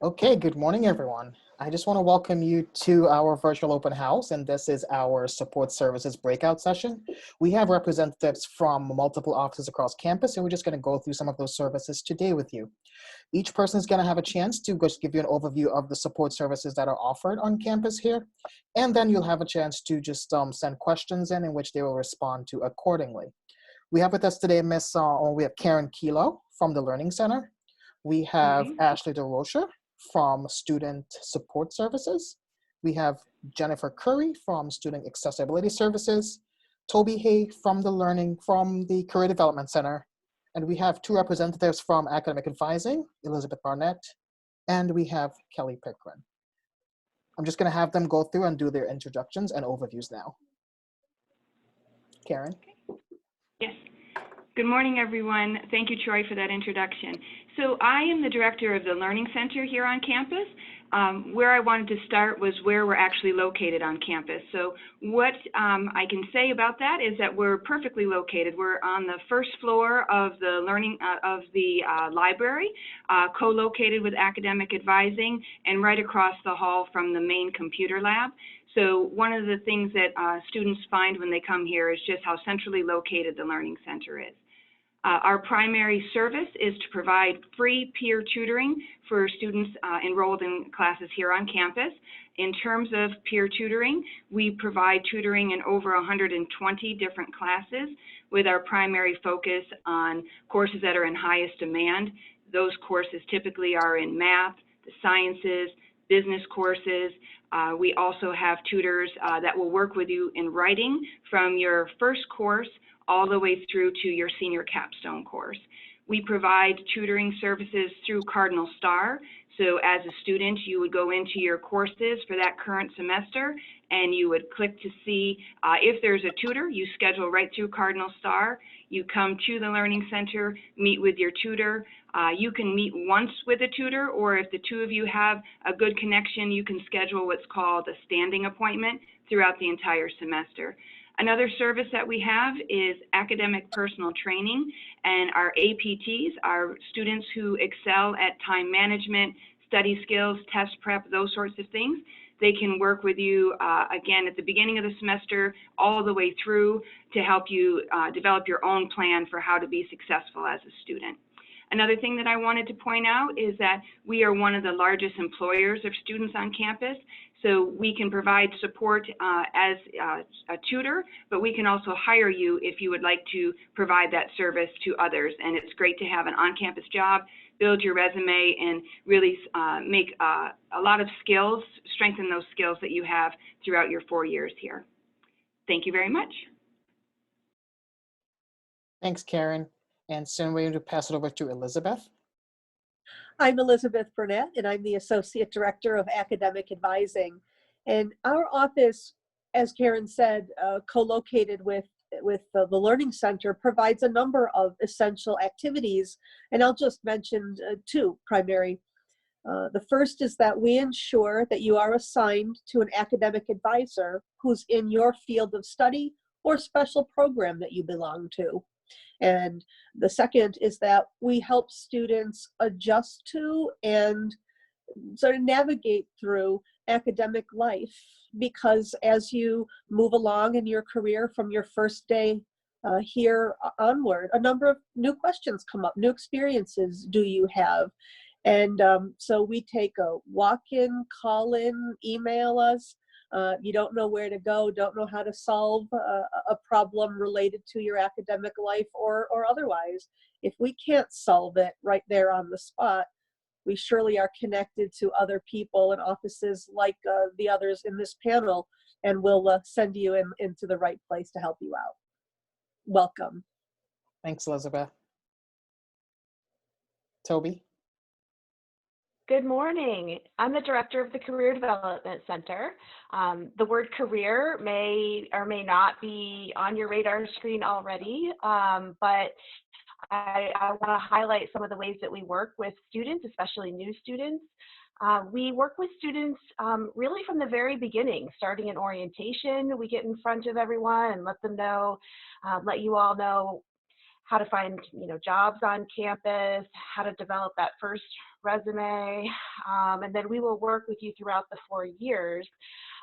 Okay, good morning, everyone. I just want to welcome you to our virtual open house, and this is our support services breakout session. We have representatives from multiple offices across campus, and we're just going to go through some of those services today with you. Each person is going to have a chance to just give you an overview of the support services that are offered on campus here, and then you'll have a chance to just send questions in which they will respond to accordingly. We have with us today we have Karen Kilo from the Learning Center. We have Morning. Ashley DeRocha from Student Support Services. We have Jennifer Curry from Student Accessibility Services, Toby Hay from the Career Development Center, and we have two representatives from Academic Advising, Elizabeth Barnett, and we have Kelly Pickren. I'm just going to have them go through and do their introductions and overviews now. Karen? Yes. Good morning, everyone. Thank you, Troy, for that introduction. So I am the director of the Learning Center here on campus. Where I wanted to start was where we're actually located on campus. So what I can say about that is that we're perfectly located. We're on the first floor of the library, co-located with Academic Advising, and right across the hall from the main computer lab. So one of the things that students find when they come here is just how centrally located the Learning Center is. Our primary service is to provide free peer tutoring for students enrolled in classes here on campus. In terms of peer tutoring, we provide tutoring in over 120 different classes with our primary focus on courses that are in highest demand. Those courses typically are in math, the sciences, business courses. We also have tutors that will work with you in writing from your first course all the way through to your senior capstone course. We provide tutoring services through Cardinal Star. So as a student, you would go into your courses for that current semester and you would click to see if there's a tutor. You schedule right through Cardinal Star. You come to the Learning Center, meet with your tutor. You can meet once with a tutor, or if the two of you have a good connection, you can schedule what's called a standing appointment throughout the entire semester. Another service that we have is academic personal training, and our APTs are students who excel at time management, study skills, test prep, those sorts of things. They can work with you, again, at the beginning of the semester, all the way through to help you develop your own plan for how to be successful as a student. Another thing that I wanted to point out is that we are one of the largest employers of students on campus. So we can provide support as a tutor, but we can also hire you if you would like to provide that service to others. And it's great to have an on-campus job, build your resume, and really make a lot of skills, strengthen those skills that you have throughout your 4 years here. Thank you very much. Thanks, Karen. And soon we're going to pass it over to Elizabeth. I'm Elizabeth Burnett, and I'm the Associate Director of Academic Advising. And our office, as Karen said, co-located with the Learning Center, provides a number of essential activities. And I'll just mention two primary. The first is that we ensure that you are assigned to an academic advisor who's in your field of study or special program that you belong to. And the second is that we help students adjust to and sort of navigate through academic life, because as you move along in your career from your first day here onward, a number of new questions come up. New experiences do you have? And so we take a walk-in, call-in, email us. You don't know where to go, don't know how to solve a problem related to your academic life or otherwise. If we can't solve it right there on the spot, we surely are connected to other people and offices like the others in this panel, and we'll send you into the right place to help you out. Welcome. Thanks, Elizabeth. Toby? Good morning. I'm the director of the Career Development Center. The word career may or may not be on your radar screen already, but I want to highlight some of the ways that we work with students, especially new students. We work with students really from the very beginning, starting in orientation. We get in front of everyone and let them know, let you all know how to find jobs on campus, how to develop that first resume, and then we will work with you throughout the 4 years.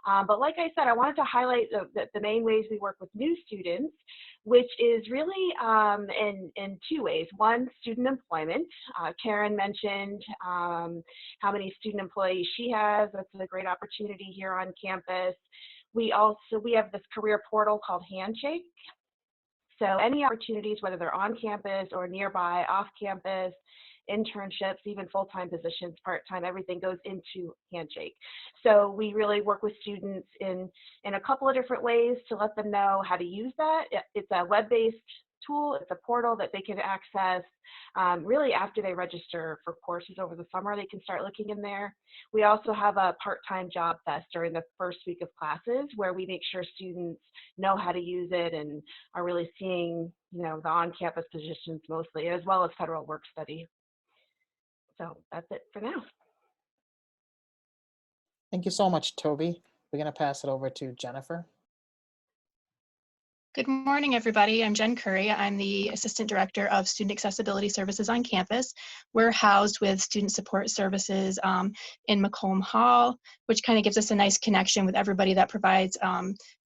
But like I said, I wanted to highlight the main ways we work with new students, which is really in 2 ways. One, student employment. Karen mentioned how many student employees she has. That's a great opportunity here on campus. We have this career portal called Handshake. So any opportunities, whether they're on campus or nearby, off campus, internships, even full-time positions, part-time, everything goes into Handshake. So we really work with students in a couple of different ways to let them know how to use that. It's a web-based tool. It's a portal that they can access really after they register for courses over the summer. They can start looking in there. We also have a part-time job fest during the first week of classes where we make sure students know how to use it and are really seeing, the on-campus positions mostly, as well as federal work study. So that's it for now. Thank you so much, Toby. We're going to pass it over to Jennifer. Good morning, everybody. I'm Jen Curry. I'm the Assistant Director of Student Accessibility Services on campus. We're housed with Student Support Services in Macomb Hall, which kind of gives us a nice connection with everybody that provides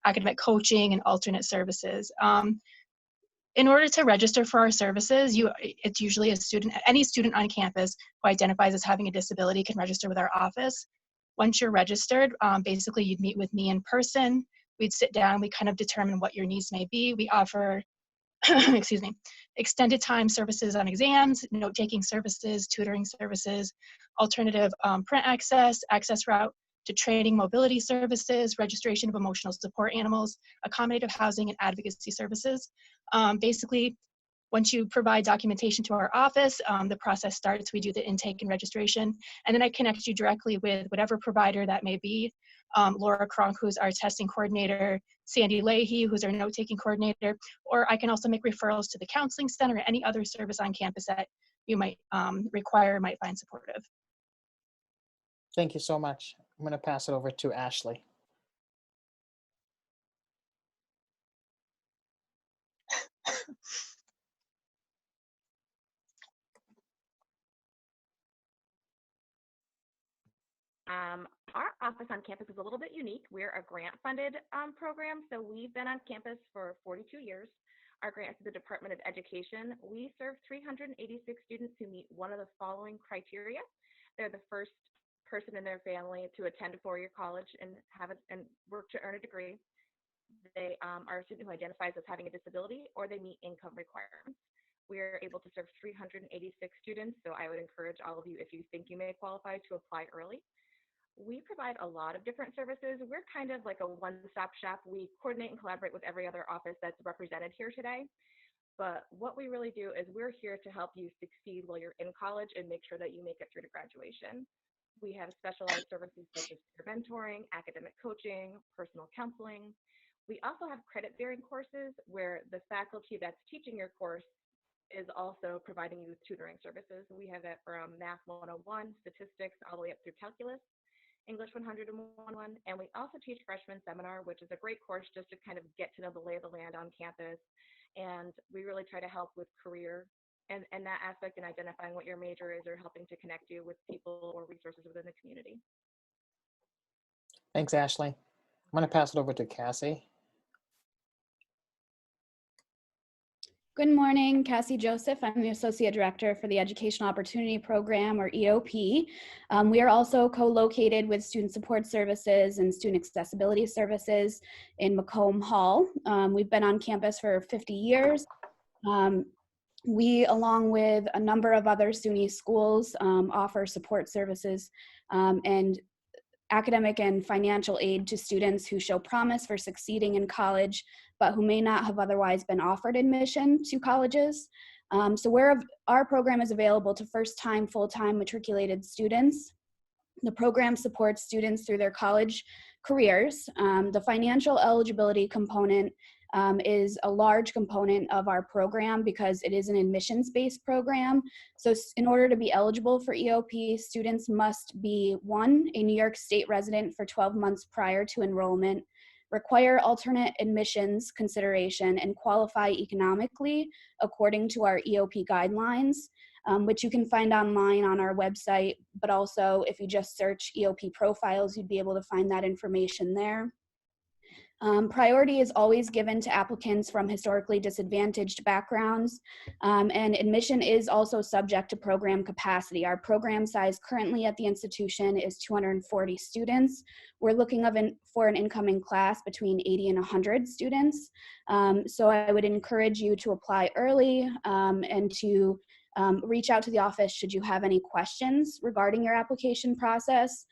academic coaching and alternate services. In order to register for our services, it's usually any student on campus who identifies as having a disability can register with our office. Once you're registered, basically you'd meet with me in person. We'd sit down, we kind of determine what your needs may be. We offer, excuse me, extended time services on exams, note-taking services, tutoring services, alternative print access route to training mobility services, registration of emotional support animals, accommodative housing, and advocacy services. Basically, once you provide documentation to our office, the process starts. We do the intake and registration, and then I connect you directly with whatever provider that may be. Laura Kronk, who's our testing coordinator, Sandy Leahy, who's our note-taking coordinator, or I can also make referrals to the counseling center or any other service on campus that you might require, might find supportive. Thank you so much. I'm going to pass it over to Ashley. Our office on campus is a little bit unique. We're a grant-funded program, so we've been on campus for 42 years. Our grant is the Department of Education. We serve 386 students who meet one of the following criteria. They're the first person in their family to attend a four-year college and work to earn a degree. They are a student who identifies as having a disability, or they meet income requirements. We're able to serve 386 students, so I would encourage all of you, if you think you may qualify, to apply early. We provide a lot of different services. We're kind of like a one-stop shop. We coordinate and collaborate with every other office that's represented here today. But what we really do is we're here to help you succeed while you're in college and make sure that you make it through to graduation. We have specialized services such as peer mentoring, academic coaching, personal counseling. We also have credit-bearing courses where the faculty that's teaching your course is also providing you with tutoring services. We have that from Math 101, statistics, all the way up through calculus, English 100 and 101, and we also teach freshman seminar, which is a great course just to kind of get to know the lay of the land on campus. And we really try to help with career and that aspect in identifying what your major is or helping to connect you with people or resources within the community. Thanks, Ashley. I'm going to pass it over to Cassie. Good morning, Cassie Joseph. I'm the Associate Director for the Educational Opportunity Program, or EOP. We are also co-located with Student Support Services and Student Accessibility Services in Macomb Hall. We've been on campus for 50 years. We, along with a number of other SUNY schools, offer support services and academic and financial aid to students who show promise for succeeding in college, but who may not have otherwise been offered admission to colleges. So where our program is available to first-time, full-time matriculated students, the program supports students through their college careers. The financial eligibility component is a large component of our program because it is an admissions-based program. So in order to be eligible for EOP, students must be 1, a New York State resident for 12 months prior to enrollment, require alternate admissions consideration, and qualify economically according to our EOP guidelines. which you can find online on our website, but also if you just search EOP profiles, you'd be able to find that information there. Priority is always given to applicants from historically disadvantaged backgrounds, and admission is also subject to program capacity. Our program size currently at the institution is 240 students. We're looking for an incoming class between 80 and 100 students. So I would encourage you to apply early and to reach out to the office should you have any questions regarding your application process.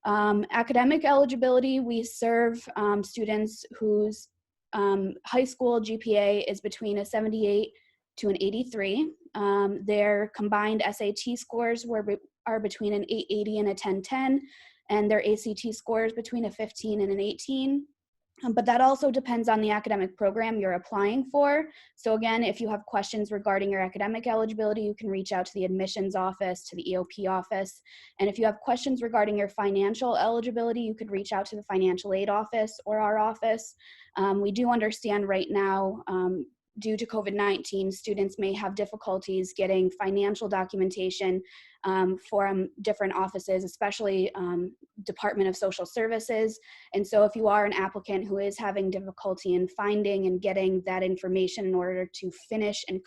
Academic eligibility, we serve students whose high school GPA is between a 78 to an 83. Their combined SAT scores are between an 880 and a 1010, and their ACT scores between a 15 and an 18. But that also depends on the academic program you're applying for. So again, if you have questions regarding your academic eligibility, you can reach out to the admissions office, to the EOP office. And if you have questions regarding your financial eligibility, you could reach out to the financial aid office or our office. We do understand right now, due to COVID-19, students may have difficulties getting financial documentation from different offices, especially Department of Social Services. And so if you are an applicant who is having difficulty in finding and getting that information in order to finish and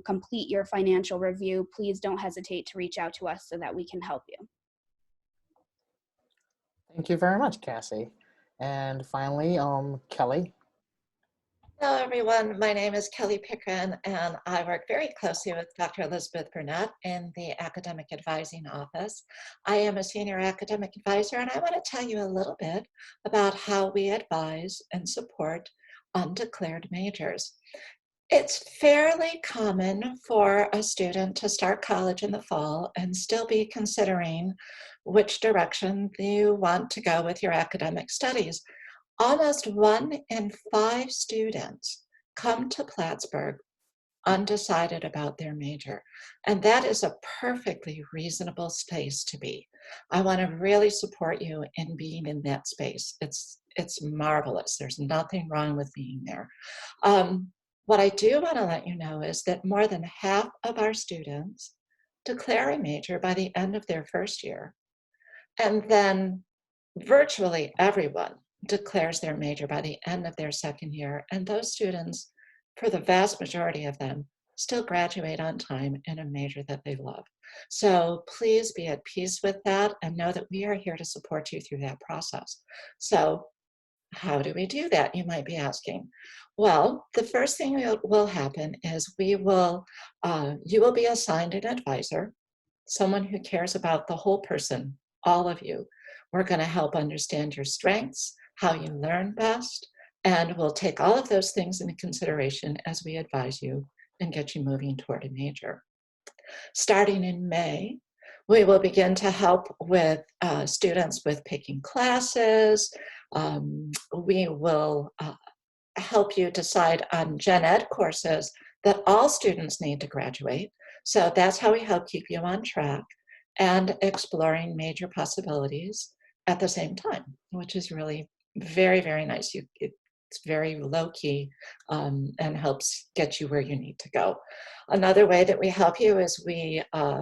complete your financial review, please don't hesitate to reach out to us so that we can help you. Thank you very much, Cassie. And finally, Kelly. Hello, everyone. My name is Kelly Pickren, and I work very closely with Dr. Elizabeth Burnett in the Academic Advising Office. I am a senior academic advisor, and I want to tell you a little bit about how we advise and support undeclared majors. It's fairly common for a student to start college in the fall and still be considering which direction you want to go with your academic studies. Almost 1 in 5 students come to Plattsburgh undecided about their major, and that is a perfectly reasonable space to be. I want to really support you in being in that space. It's marvelous. There's nothing wrong with being there. What I do want to let you know is that more than half of our students declare a major by the end of their first year, and then virtually everyone declares their major by the end of their second year, and those students, for the vast majority of them, still graduate on time in a major that they love. So please be at peace with that and know that we are here to support you through that process. So how do we do that, you might be asking? Well, the first thing will happen is you will be assigned an advisor, someone who cares about the whole person, all of you. We're going to help understand your strengths, how you learn best, and we'll take all of those things into consideration as we advise you and get you moving toward a major. Starting in May, we will begin to help with students with picking classes. We will help you decide on gen ed courses that all students need to graduate. So that's how we help keep you on track and exploring major possibilities at the same time, which is really very, very nice. It's very low key and helps get you where you need to go. Another way that we help you is we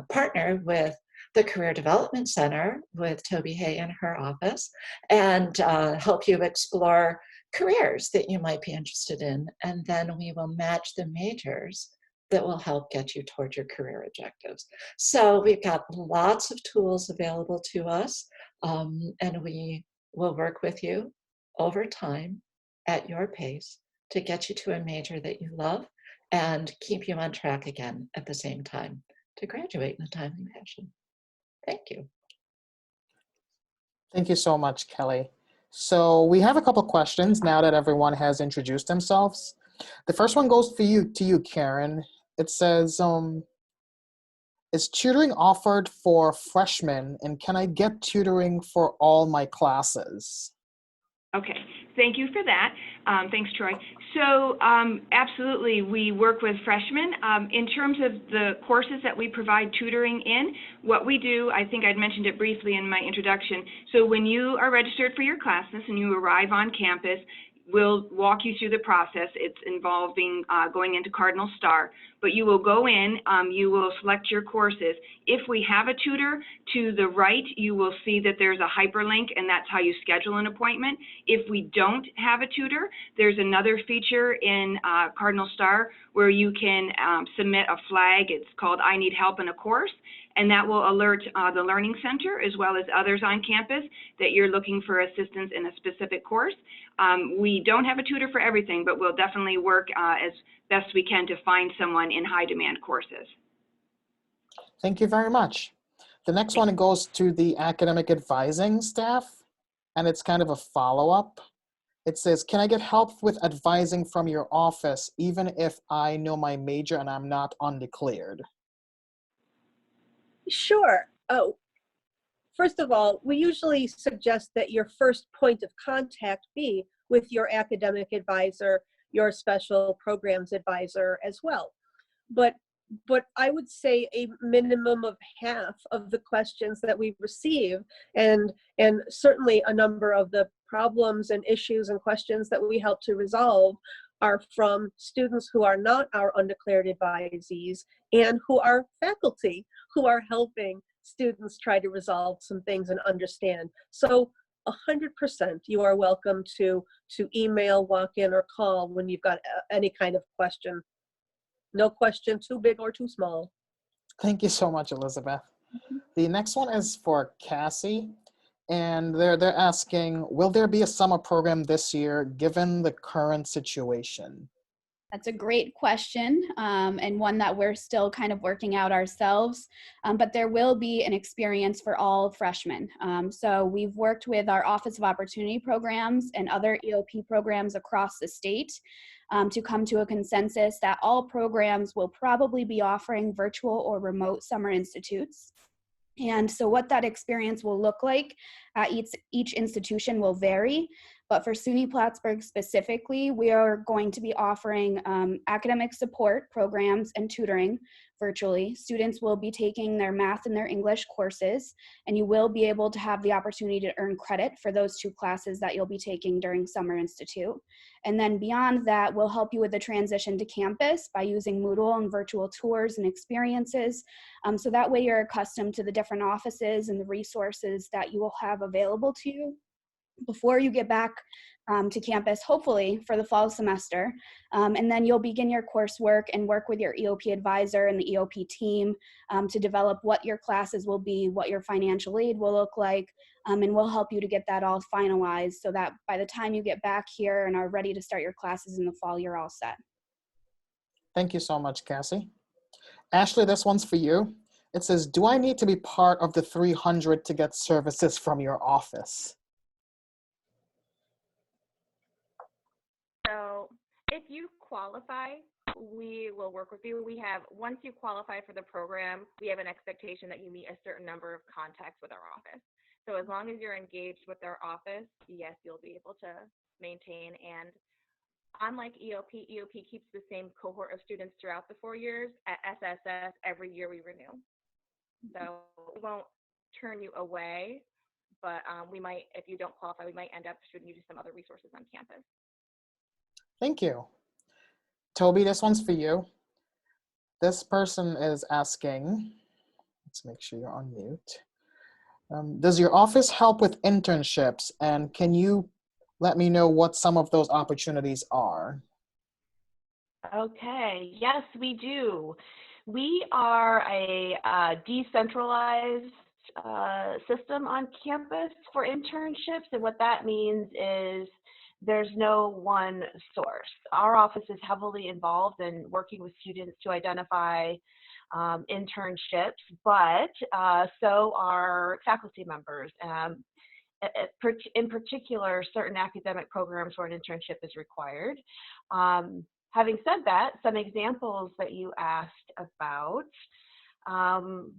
partner with the Career Development Center with Toby Hay in her office and help you explore careers that you might be interested in. And then we will match the majors that will help get you toward your career objectives. So we've got lots of tools available to us, and we will work with you over time at your pace to get you to a major that you love and keep you on track again at the same time to graduate in a timely fashion. Thank you. Thank you so much, Kelly. So we have a couple questions now that everyone has introduced themselves. The first one goes to you, Karen. It says, is tutoring offered for freshmen, and can I get tutoring for all my classes? Okay, thank you for that. Thanks, Troy. So absolutely, we work with freshmen. In terms of the courses that we provide tutoring in, what we do, I think I'd mentioned it briefly in my introduction. So when you are registered for your classes and you arrive on campus, we'll walk you through the process. It's involving going into Cardinal Star, but you will go in, you will select your courses. If we have a tutor, to the right, you will see that there's a hyperlink, and that's how you schedule an appointment. If we don't have a tutor, there's another feature in Cardinal Star where you can submit a flag. It's called I Need Help in a Course, and that will alert the Learning Center as well as others on campus that you're looking for assistance in a specific course. We don't have a tutor for everything, but we'll definitely work as best we can to find someone in high demand courses. Thank you very much. The next one goes to the academic advising staff, and it's kind of a follow-up. It says, can I get help with advising from your office even if I know my major and I'm not undeclared? Sure. Oh, first of all, we usually suggest that your first point of contact be with your academic advisor, your special programs advisor as well. But I would say a minimum of half of the questions that we receive, and certainly a number of the problems and issues and questions that we help to resolve, are from students who are not our undeclared advisees and who are faculty who are helping students try to resolve some things and understand. So 100% you are welcome to email, walk in, or call when you've got any kind of question. No question too big or too small. Thank you so much, Elizabeth. The next one is for Cassie, and they're asking, will there be a summer program this year given the current situation? That's a great question, and one that we're still kind of working out ourselves, but there will be an experience for all freshmen. So we've worked with our Office of Opportunity Programs and other EOP programs across the state to come to a consensus that all programs will probably be offering virtual or remote summer institutes. And so what that experience will look like at each institution will vary. But for SUNY Plattsburgh specifically, we are going to be offering academic support programs and tutoring virtually. Students will be taking their math and their English courses, and you will be able to have the opportunity to earn credit for those 2 classes that you'll be taking during Summer Institute. And then beyond that, we'll help you with the transition to campus by using Moodle and virtual tours and experiences. So that way you're accustomed to the different offices and the resources that you will have available to you before you get back to campus, hopefully for the fall semester. And then you'll begin your coursework and work with your EOP advisor and the EOP team to develop what your classes will be, what your financial aid will look like, and we'll help you to get that all finalized so that by the time you get back here and are ready to start your classes in the fall, you're all set. Thank you so much, Cassie. Ashley, this one's for you. It says, do I need to be part of the 300 to get services from your office? So if you qualify, we will work with you. Once you qualify for the program, we have an expectation that you meet a certain number of contacts with our office. So as long as you're engaged with our office, yes, you'll be able to maintain. And unlike EOP, EOP keeps the same cohort of students throughout the 4 years. At SSS, every year we renew. So we won't turn you away, but we might, if you don't qualify, we might end up shooting you to some other resources on campus. Thank you. Toby, this one's for you. This person is asking, let's make sure you're on mute. Does your office help with internships? And can you let me know what some of those opportunities are? Okay, yes, we do. We are a decentralized system on campus for internships, and what that means is there's no one source. Our office is heavily involved in working with students to identify internships, but so are faculty members. In particular, certain academic programs where an internship is required. Having said that, some examples that you asked about,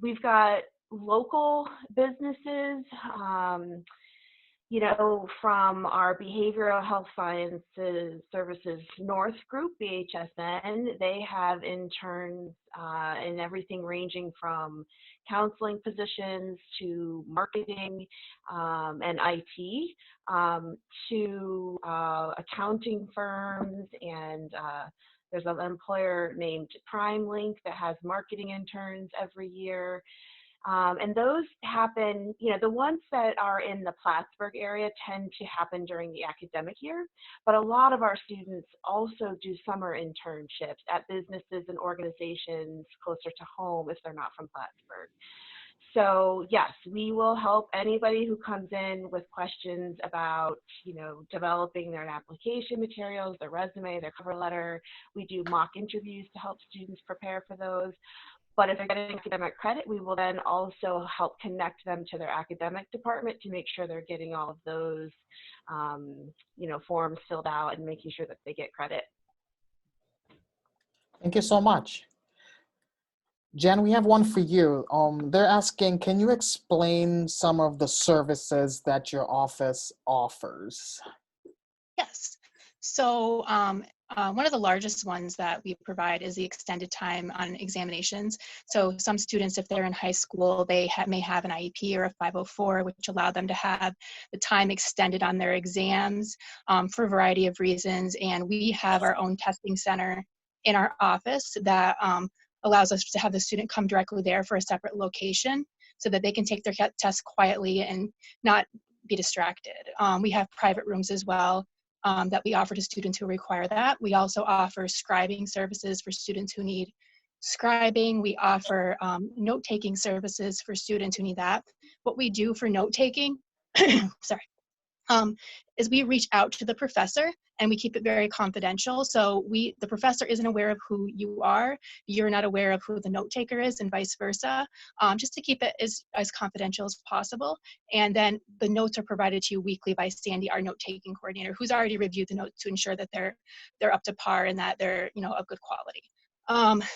we've got local businesses, You know, from our Behavioral Health Sciences Services North group, BHSN, they have interns in everything ranging from counseling positions to marketing and IT to accounting firms, and there's an employer named PrimeLink that has marketing interns every year. And those happen, you know, the ones that are in the Plattsburgh area tend to happen during the academic year, but a lot of our students also do summer internships at businesses and organizations closer to home if they're not from Plattsburgh. So yes, we will help anybody who comes in with questions about, you know, developing their application materials, their resume, their cover letter. We do mock interviews to help students prepare for those. But if they're getting academic credit, we will then also help connect them to their academic department to make sure they're getting all of those, you know, forms filled out and making sure that they get credit. Thank you so much. Jen, we have one for you. They're asking, can you explain some of the services that your office offers? Yes. So one of the largest ones that we provide is the extended time on examinations. So some students, if they're in high school, they may have an IEP or a 504, which allow them to have the time extended on their exams for a variety of reasons. And we have our own testing center in our office that allows us to have the student come directly there for a separate location so that they can take their test quietly and not be distracted. We have private rooms as well that we offer to students who require that. We also offer scribing services for students who need scribing. We offer note-taking services for students who need that. What we do for note-taking, sorry, is we reach out to the professor and we keep it very confidential. So the professor isn't aware of who you are, you're not aware of who the note taker is, and vice versa, just to keep it as confidential as possible. And then the notes are provided to you weekly by Sandy, our note-taking coordinator, who's already reviewed the notes to ensure that they're up to par and that they're, you know, of good quality.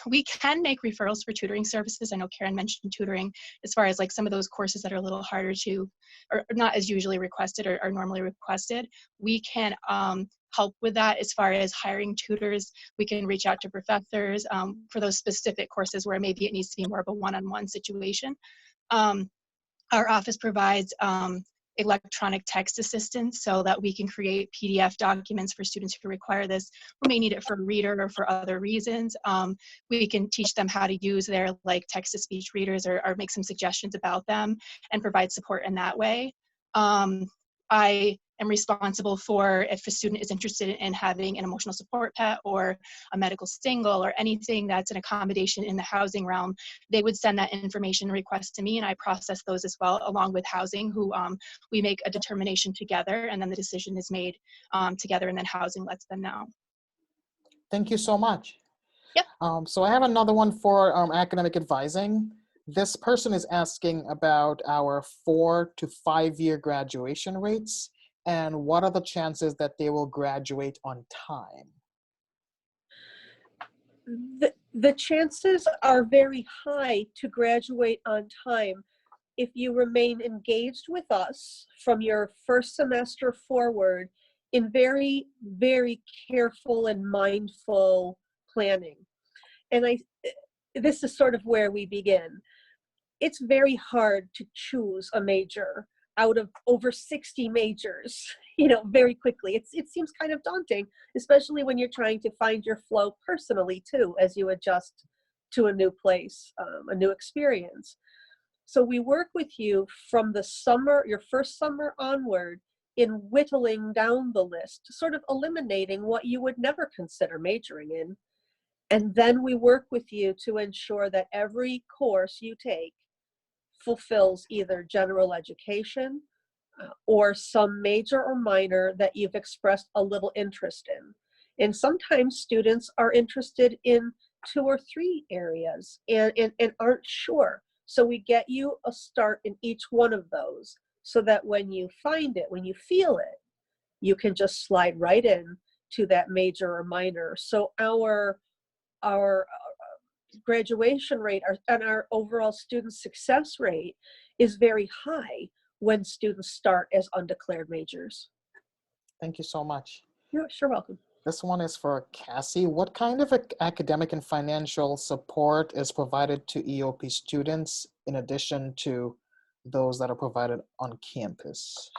We can make referrals for tutoring services. I know Karen mentioned tutoring as far as like some of those courses that are a little harder to, or not as usually requested or normally requested. We can help with that as far as hiring tutors. We can reach out to professors for those specific courses where maybe it needs to be more of a one-on-one situation. Our office provides electronic text assistance so that we can create PDF documents for students who require this, who may need it for a reader or for other reasons. We can teach them how to use their like text-to-speech readers or make some suggestions about them and provide support in that way. I am responsible for if a student is interested in having an emotional support pet or a medical single or anything that's an accommodation in the housing realm, they would send that information request to me and I process those as well along with housing, who we make a determination together and then the decision is made together and then housing lets them know. Thank you so much. Yep. So I have another one for academic advising. This person is asking about our 4 to 5 year graduation rates and what are the chances that they will graduate on time? The chances are very high to graduate on time if you remain engaged with us from your first semester forward in very, very careful and mindful planning. And this is sort of where we begin. It's very hard to choose a major out of over 60 majors, you know, very quickly. It seems kind of daunting, especially when you're trying to find your flow personally too, as you adjust to a new place, a new experience. So we work with you from the summer, your first summer onward, in whittling down the list, sort of eliminating what you would never consider majoring in. And then we work with you to ensure that every course you take fulfills either general education or some major or minor that you've expressed a little interest in. And sometimes students are interested in 2 or 3 areas and aren't sure. So we get you a start in each one of those so that when you find it, when you feel it, you can just slide right in to that major or minor. So our graduation rate and our overall student success rate is very high when students start as undeclared majors. Thank you so much. You're sure welcome. This one is for Cassie. What kind of academic and financial support is provided to EOP students in addition to those that are provided on campus?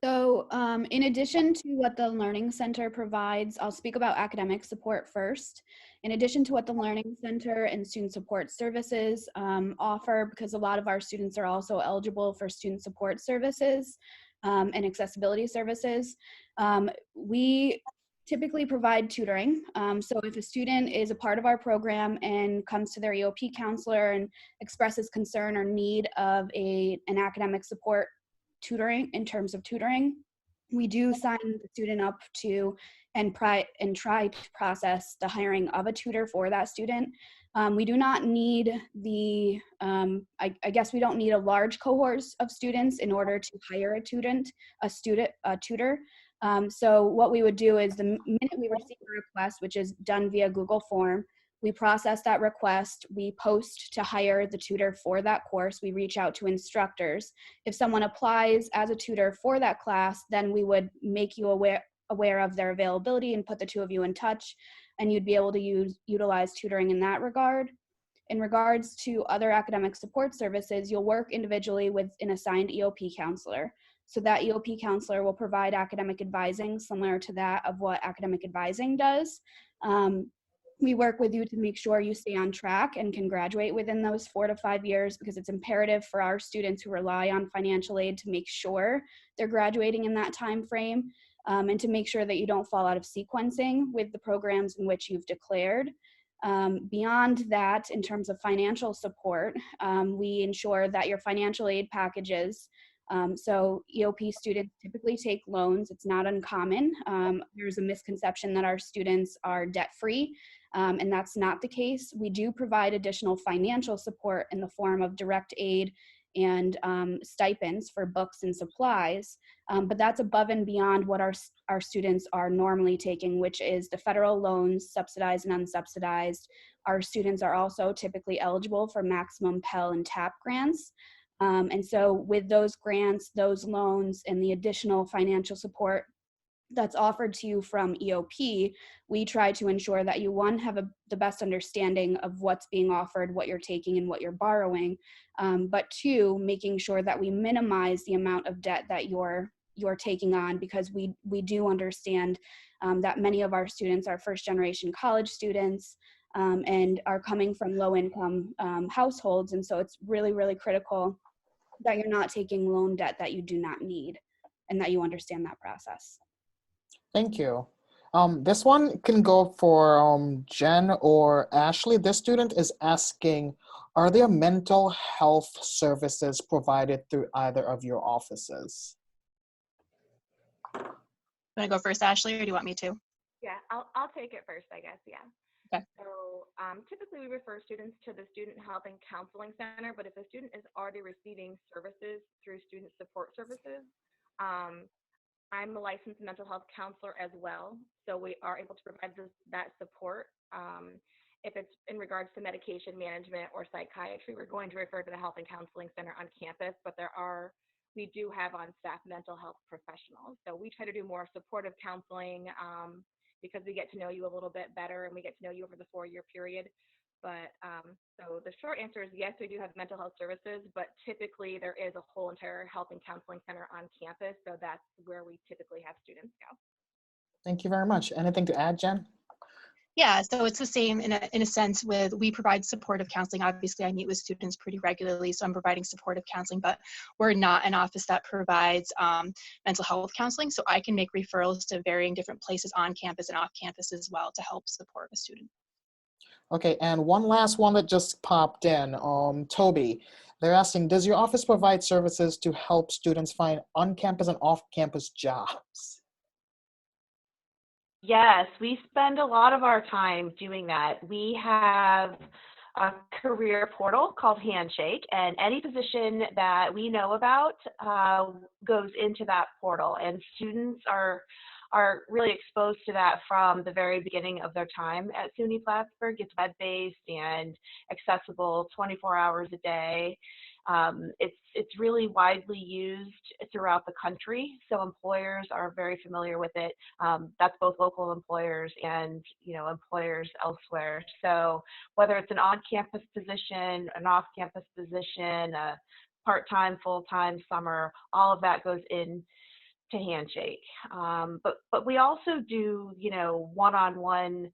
So in addition to what the Learning Center provides, I'll speak about academic support first. In addition to what the Learning Center and Student Support Services offer, because a lot of our students are also eligible for Student Support Services and accessibility services, we typically provide tutoring. So if a student is a part of our program and comes to their EOP counselor and expresses concern or need of an academic support tutoring, in terms of tutoring, we do sign the student up to and try to process the hiring of a tutor for that student. We do not need I guess we don't need a large cohort of students in order to hire a tutor. So what we would do is the minute we receive a request, which is done via Google form, we process that request, we post to hire the tutor for that course, we reach out to instructors. If someone applies as a tutor for that class, then we would make you aware of their availability and put the two of you in touch, and you'd be able to utilize tutoring in that regard. In regards to other academic support services, you'll work individually with an assigned EOP counselor. So that EOP counselor will provide academic advising similar to that of what academic advising does. We work with you to make sure you stay on track and can graduate within those 4 to 5 years, because it's imperative for our students who rely on financial aid to make sure they're graduating in that time frame, and to make sure that you don't fall out of sequencing with the programs in which you've declared. Beyond that, in terms of financial support, we ensure that your financial aid packages, so EOP students typically take loans. It's not uncommon. There's a misconception that our students are debt-free, and that's not the case. We do provide additional financial support in the form of direct aid and stipends for books and supplies, but that's above and beyond what our students are normally taking, which is the federal loans, subsidized and unsubsidized. Our students are also typically eligible for maximum Pell and TAP grants. And so with those grants, those loans, and the additional financial support that's offered to you from EOP, we try to ensure that you, one, have the best understanding of what's being offered, what you're taking, and what you're borrowing, but two, making sure that we minimize the amount of debt that you're taking on, because we do understand that many of our students are first-generation college students and are coming from low-income households, and so it's really, really critical that you're not taking loan debt that you do not need, and that you understand that process. Thank you. This one can go for Jen or Ashley. This student is asking, are there mental health services provided through either of your offices? Want to go first, Ashley, or do you want me to? Yeah, I'll take it first, I guess. Yeah. Okay. So typically we refer students to the Student Health and Counseling Center, but if a student is already receiving services through Student Support Services, I'm a licensed mental health counselor as well, so we are able to provide that support. If it's in regards to medication management or psychiatry, we're going to refer to the Health and Counseling Center on campus, but we do have on staff mental health professionals. So we try to do more supportive counseling because we get to know you a little bit better, and we get to know you over the 4-year period. But so the short answer is yes, we do have mental health services, but typically there is a whole entire health and counseling center on campus. So that's where we typically have students go. Thank you very much. Anything to add, Jen? Yeah, so it's the same in a sense with, we provide supportive counseling. Obviously, I meet with students pretty regularly, so I'm providing supportive counseling, but we're not an office that provides mental health counseling, so I can make referrals to varying different places on campus and off campus as well to help support a student. Okay, and one last one that just popped in. Toby, they're asking, does your office provide services to help students find on-campus and off-campus jobs? Yes, we spend a lot of our time doing that. We have a career portal called Handshake, and any position that we know about goes into that portal, and students are really exposed to that from the very beginning of their time at SUNY Plattsburgh. It's web-based and accessible 24 hours a day. It's really widely used throughout the country, so employers are very familiar with it. That's both local employers and employers elsewhere. So whether it's an on-campus position, an off-campus position, a part-time, full-time, summer, all of that goes in to Handshake. But we also do one-on-one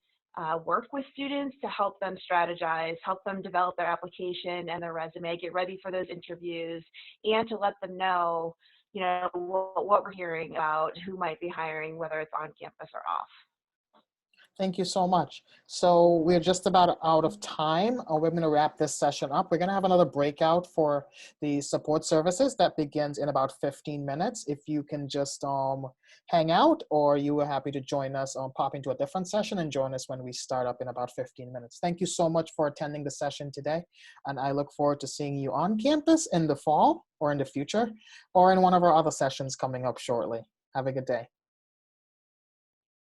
work with students to help them strategize, help them develop their application and their resume, get ready for those interviews, and to let them know, what we're hearing about who might be hiring, whether it's on campus or off. Thank you so much. So we're just about out of time. We're going to wrap this session up. We're going to have another breakout for the support services that begins in about 15 minutes. If you can just hang out, or you are happy to join us, pop into a different session and join us when we start up in about 15 minutes. Thank you so much for attending the session today. And I look forward to seeing you on campus in the fall or in the future, or in one of our other sessions coming up shortly. Have a good day.